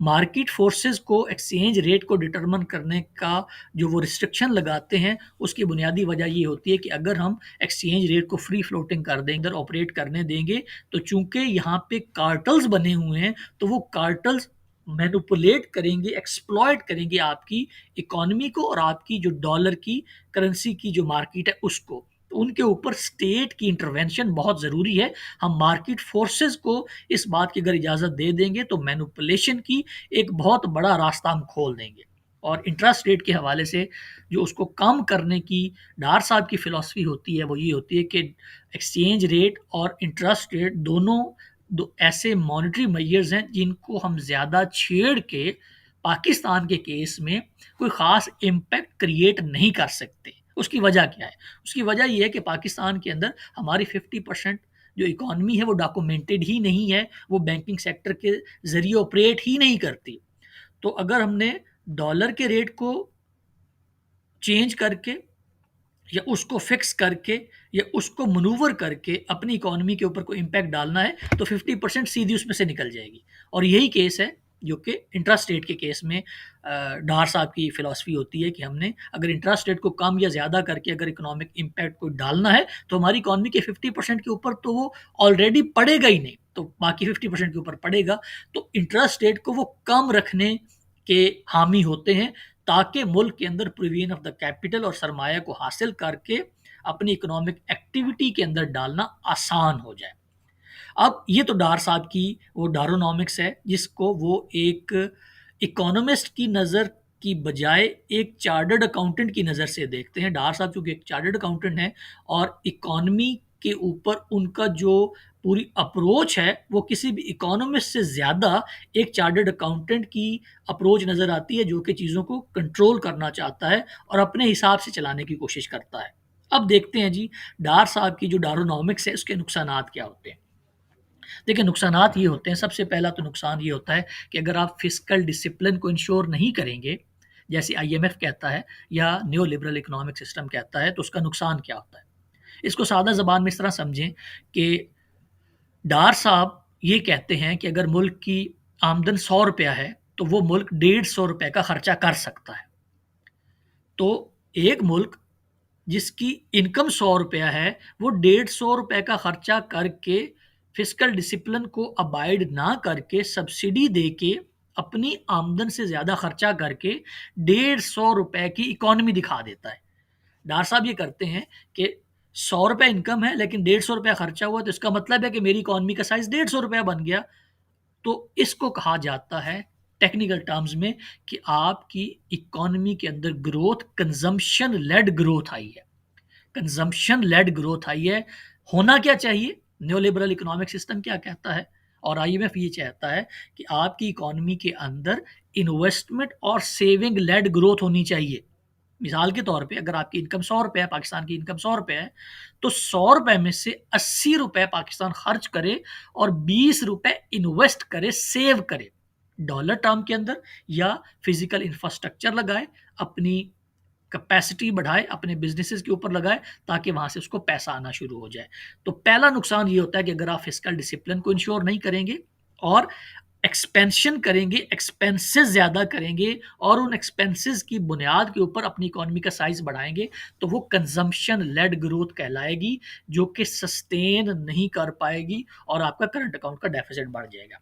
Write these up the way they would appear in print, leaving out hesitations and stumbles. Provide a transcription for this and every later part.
Market forces کو exchange rate کو determine کرنے کا جو وہ ریسٹرکشن لگاتے ہیں، اس کی بنیادی وجہ یہ ہوتی ہے کہ اگر ہم ایکسچینج ریٹ کو فری فلوٹنگ کر دیں گے، ادھر آپریٹ کرنے دیں گے، تو چونکہ یہاں پہ کارٹلز بنے ہوئے ہیں، تو وہ کارٹلز مینوپولیٹ کریں گے، ایکسپلائٹ کریں گے آپ کی اکانومی کو اور آپ کی جو ڈالر کی کرنسی کی جو مارکیٹ ہے اس کو. تو ان کے اوپر اسٹیٹ کی انٹروینشن بہت ضروری ہے. ہم مارکیٹ فورسز کو اس بات کی اگر اجازت دے دیں گے تو مینوپولیشن کی ایک بہت بڑا راستہ ہم کھول دیں گے. اور انٹرسٹ ریٹ کے حوالے سے جو اس کو کم کرنے کی ڈار صاحب کی فلسفی ہوتی ہے وہ یہ ہوتی ہے کہ ایکسچینج ریٹ اور انٹرسٹ ریٹ دونوں دو ایسے مانیٹری میئرز ہیں جن کو ہم زیادہ چھیڑ کے پاکستان کے کیس میں کوئی خاص امپیکٹ کریٹ نہیں کر سکتے. اس کی وجہ کیا ہے؟ اس کی وجہ یہ ہے کہ پاکستان کے اندر ہماری 50% جو اکانومی ہے وہ ڈاکومنٹڈ ہی نہیں ہے، وہ بینکنگ سیکٹر کے ذریعے آپریٹ ہی نہیں کرتی. تو اگر ہم نے ڈالر کے ریٹ کو چینج کر کے یا اس کو فکس کر کے یا اس کو منور کر کے اپنی اکانومی کے اوپر کوئی امپیکٹ ڈالنا ہے تو 50% سیدھی اس میں سے نکل جائے گی. اور یہی کیس ہے جو کہ انٹرسٹ ریٹ کے کیس میں ڈار صاحب کی فلسفی ہوتی ہے کہ ہم نے اگر انٹرسٹ ریٹ کو کم یا زیادہ کر کے اگر اکنامک امپیکٹ کو ڈالنا ہے تو ہماری اکانومی کے 50% کے اوپر تو وہ آلریڈی پڑے گا ہی نہیں، تو باقی 50% کے اوپر پڑے گا. تو انٹرسٹ ریٹ کو وہ کم رکھنے کے حامی ہوتے ہیں تاکہ ملک کے اندر پروویژن آف دا کیپٹل اور سرمایہ کو حاصل کر کے اپنی اکنامک ایکٹیویٹی کے اندر ڈالنا آسان ہو جائے. اب یہ تو ڈار صاحب کی وہ ڈارونامکس ہے جس کو وہ ایک اکانومسٹ کی نظر کی بجائے ایک چارٹرڈ اکاؤنٹنٹ کی نظر سے دیکھتے ہیں. ڈار صاحب چونکہ ایک چارٹرڈ اکاؤنٹنٹ ہیں اور اکانومی کے اوپر ان کا جو پوری اپروچ ہے وہ کسی بھی اکانومسٹ سے زیادہ ایک چارٹرڈ اکاؤنٹنٹ کی اپروچ نظر آتی ہے جو کہ چیزوں کو کنٹرول کرنا چاہتا ہے اور اپنے حساب سے چلانے کی کوشش کرتا ہے. اب دیکھتے ہیں جی ڈار صاحب کی جو ڈارونامکس ہے اس کے نقصانات کیا ہوتے ہیں. دیکھیں نقصانات یہ ہوتے ہیں، سب سے پہلا تو نقصان یہ ہوتا ہے کہ اگر آپ فسکل ڈسپلن کو انشور نہیں کریں گے جیسے آئی ایم ایف کہتا ہے یا نیو لبرل اکنامک سسٹم کہتا ہے تو اس کا نقصان کیا ہوتا ہے. اس کو سادہ زبان میں اس طرح سمجھیں کہ ڈار صاحب یہ کہتے ہیں کہ اگر ملک کی آمدن 100 روپیہ ہے تو وہ ملک 150 روپے کا خرچہ کر سکتا ہے. تو ایک ملک جس کی انکم 100 روپیہ ہے وہ 150 روپے کا خرچہ کر کے فسکل ڈسپلن کو ابائڈ نہ کر کے سبسڈی دے کے اپنی آمدن سے زیادہ خرچہ کر کے 150 روپے کی اکانومی دکھا دیتا ہے. ڈار صاحب یہ کرتے ہیں کہ 100 روپے انکم ہے لیکن 150 روپے خرچہ ہوا تو اس کا مطلب ہے کہ میری اکانومی کا سائز 150 روپے بن گیا. تو اس کو کہا جاتا ہے ٹیکنیکل ٹرمز میں کہ آپ کی اکانومی کے اندر growth consumption led growth I ہے. کنزمپشن لیڈ گروتھ آئی ہے. ہونا کیا چاہیے؟ نیو لبرل اکنامک سسٹم کیا کہتا ہے اور آئی ایم ایف یہ چاہتا ہے کہ آپ کی اکانومی کے اندر انویسٹمنٹ اور سیونگ لیڈ گروتھ ہونی چاہیے. مثال کے طور پہ اگر آپ کی انکم 100 روپے ہے، پاکستان کی انکم 100 روپے ہے، تو 100 روپے میں سے 80 روپے پاکستان خرچ کرے اور 20 روپے انویسٹ کرے، سیو کرے ڈالر ٹرم کے اندر، یا فزیکل انفراسٹرکچر لگائے، اپنی کیپیسٹی بڑھائے، اپنے بزنسز کے اوپر لگائے تاکہ وہاں سے اس کو پیسہ آنا شروع ہو جائے. تو پہلا نقصان یہ ہوتا ہے کہ اگر آپ فسکل ڈسپلن کو انشور نہیں کریں گے اور ایکسپینشن کریں گے، ایکسپینسز زیادہ کریں گے اور ان ایکسپینسز کی بنیاد کے اوپر اپنی اکانومی کا سائز بڑھائیں گے تو وہ کنزمپشن لیڈ گروتھ کہلائے گی جو کہ سسٹین نہیں کر پائے گی اور آپ کا کرنٹ اکاؤنٹ کا ڈیفیسٹ بڑھ جائے گا.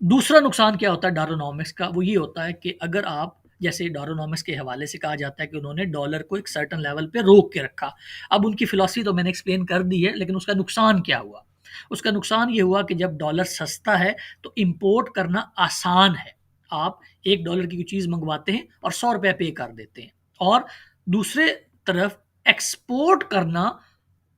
دوسرا نقصان کیا ہوتا ہے ڈارونامکس کا؟ وہ یہ ہوتا ہے کہ اگر آپ جیسے ڈارونامکس کے حوالے سے کہا جاتا ہے کہ انہوں نے ڈالر کو ایک سرٹن لیول پہ روک کے رکھا. اب ان کی فلسفی تو میں نے ایکسپلین کر دی ہے، لیکن اس کا نقصان کیا ہوا؟ اس کا نقصان یہ ہوا کہ جب ڈالر سستا ہے تو امپورٹ کرنا آسان ہے. آپ $1 کی کوئی چیز منگواتے ہیں اور 100 روپے پے کر دیتے ہیں، اور دوسرے طرف ایکسپورٹ کرنا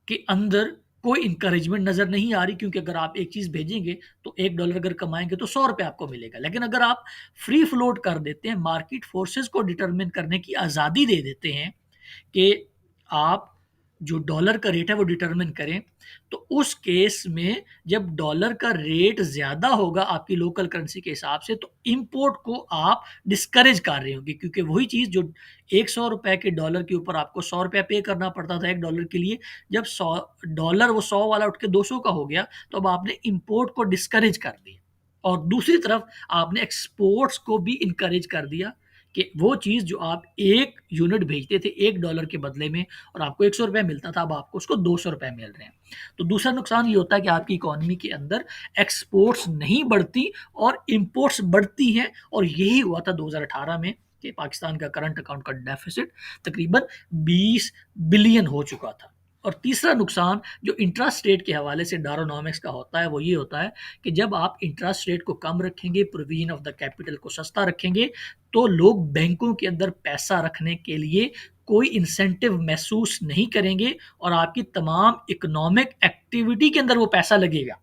کے اندر کوئی انکریجمنٹ نظر نہیں آ رہی، کیونکہ اگر آپ ایک چیز بھیجیں گے تو $1 اگر کمائیں گے تو 100 روپے آپ کو ملے گا. لیکن اگر آپ فری فلوٹ کر دیتے ہیں، مارکیٹ فورسز کو ڈٹرمن کرنے کی آزادی دے دیتے ہیں کہ آپ جو ڈالر کا ریٹ ہے وہ ڈٹرمن کریں، تو اس کیس میں جب ڈالر کا ریٹ زیادہ ہوگا آپ کی لوکل کرنسی کے حساب سے تو امپورٹ کو آپ ڈسکریج کر رہے ہوں گے، کیونکہ وہی چیز جو 100 روپے کے ڈالر کے اوپر آپ کو 100 روپے پے کرنا پڑتا تھا $1 کے لیے، جب $100 وہ 100 والا اٹھ کے 200 کا ہو گیا تو اب آپ نے امپورٹ کو ڈسکریج کر دیا اور دوسری طرف آپ نے ایکسپورٹس کو بھی انکریج کر دیا کہ وہ چیز جو آپ ایک یونٹ بھیجتے تھے $1 کے بدلے میں اور آپ کو $100 ملتا تھا، اب آپ کو اس کو $200 مل رہے ہیں. تو دوسرا نقصان یہ ہوتا ہے کہ آپ کی اکانومی کے اندر ایکسپورٹس نہیں بڑھتی اور امپورٹس بڑھتی ہیں، اور یہی ہوا تھا 2018 میں کہ پاکستان کا کرنٹ اکاؤنٹ کا ڈیفیسٹ تقریباً $20 بلین ہو چکا تھا. اور تیسرا نقصان جو انٹرسٹ ریٹ کے حوالے سے ڈارونامکس کا ہوتا ہے وہ یہ ہوتا ہے کہ جب آپ انٹرسٹ ریٹ کو کم رکھیں گے، پروویژن آف دا کیپٹل کو سستا رکھیں گے، تو لوگ بینکوں کے اندر پیسہ رکھنے کے لیے کوئی انسینٹو محسوس نہیں کریں گے، اور آپ کی تمام اکنامک ایکٹیویٹی کے اندر وہ پیسہ لگے گا.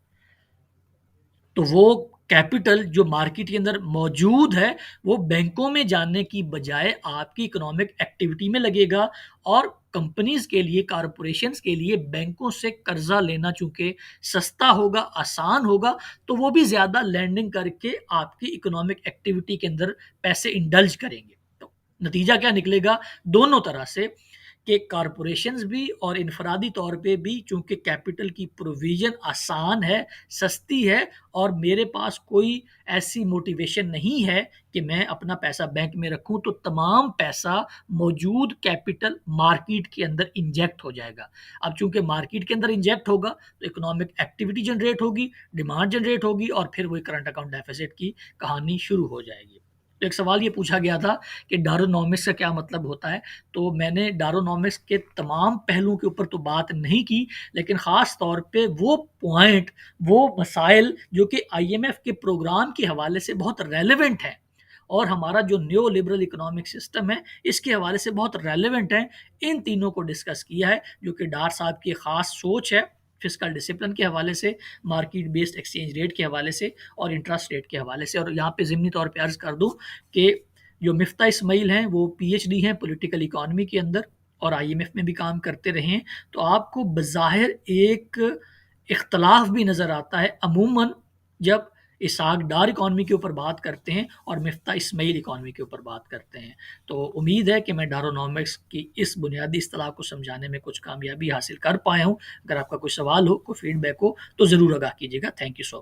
تو وہ کیپٹل جو مارکیٹ کے اندر موجود ہے وہ بینکوں میں جانے کی بجائے آپ کی اکنامک ایکٹیویٹی میں لگے گا. اور کمپنیز کے لیے، کارپوریشنز کے لیے بینکوں سے قرضہ لینا چونکہ سستا ہوگا، آسان ہوگا، تو وہ بھی زیادہ لینڈنگ کر کے آپ کی اکنامک ایکٹیویٹی کے اندر پیسے انڈلج کریں گے. تو نتیجہ کیا نکلے گا دونوں طرح سے کہ کارپوریشنز بھی اور انفرادی طور پہ بھی، چونکہ کیپٹل کی پروویژن آسان ہے، سستی ہے، اور میرے پاس کوئی ایسی موٹیویشن نہیں ہے کہ میں اپنا پیسہ بینک میں رکھوں، تو تمام پیسہ موجود کیپٹل مارکیٹ کے اندر انجیکٹ ہو جائے گا. اب چونکہ مارکیٹ کے اندر انجیکٹ ہوگا تو اکنامک ایکٹیویٹی جنریٹ ہوگی، ڈیمانڈ جنریٹ ہوگی، اور پھر وہی کرنٹ اکاؤنٹ ڈیفیسٹ کی کہانی شروع ہو جائے گی. تو ایک سوال یہ پوچھا گیا تھا کہ ڈارونامکس کا کیا مطلب ہوتا ہے. تو میں نے ڈارونامکس کے تمام پہلوؤں کے اوپر تو بات نہیں کی، لیکن خاص طور پہ وہ پوائنٹ، وہ مسائل جو کہ آئی ایم ایف کے پروگرام کے حوالے سے بہت ریلیونٹ ہیں اور ہمارا جو نیو لبرل اکنامک سسٹم ہے اس کے حوالے سے بہت ریلیونٹ ہیں، ان تینوں کو ڈسکس کیا ہے، جو کہ ڈار صاحب کی خاص سوچ ہے فسکل ڈسپلن کے حوالے سے، مارکیٹ بیسڈ ایکسچینج ریٹ کے حوالے سے، اور انٹرسٹ ریٹ کے حوالے سے. اور یہاں پہ ضمنی طور پہ عرض کر دوں کہ جو مفتاح اسماعیل ہیں وہ پی ایچ ڈی ہیں پولیٹیکل اکانومی کے اندر اور آئی ایم ایف میں بھی کام کرتے رہے ہیں. تو آپ کو بظاہر ایک اختلاف بھی نظر آتا ہے عموماً جب اسحاق ڈار اکانومی کے اوپر بات کرتے ہیں اور مفتاح اسماعیل اکانومی کے اوپر بات کرتے ہیں. تو امید ہے کہ میں ڈارونامکس کی اس بنیادی اصطلاح کو سمجھانے میں کچھ کامیابی حاصل کر پایا ہوں. اگر آپ کا کوئی سوال ہو، کوئی فیڈ بیک ہو تو ضرور آگاہ کیجیے گا. Thank you so much.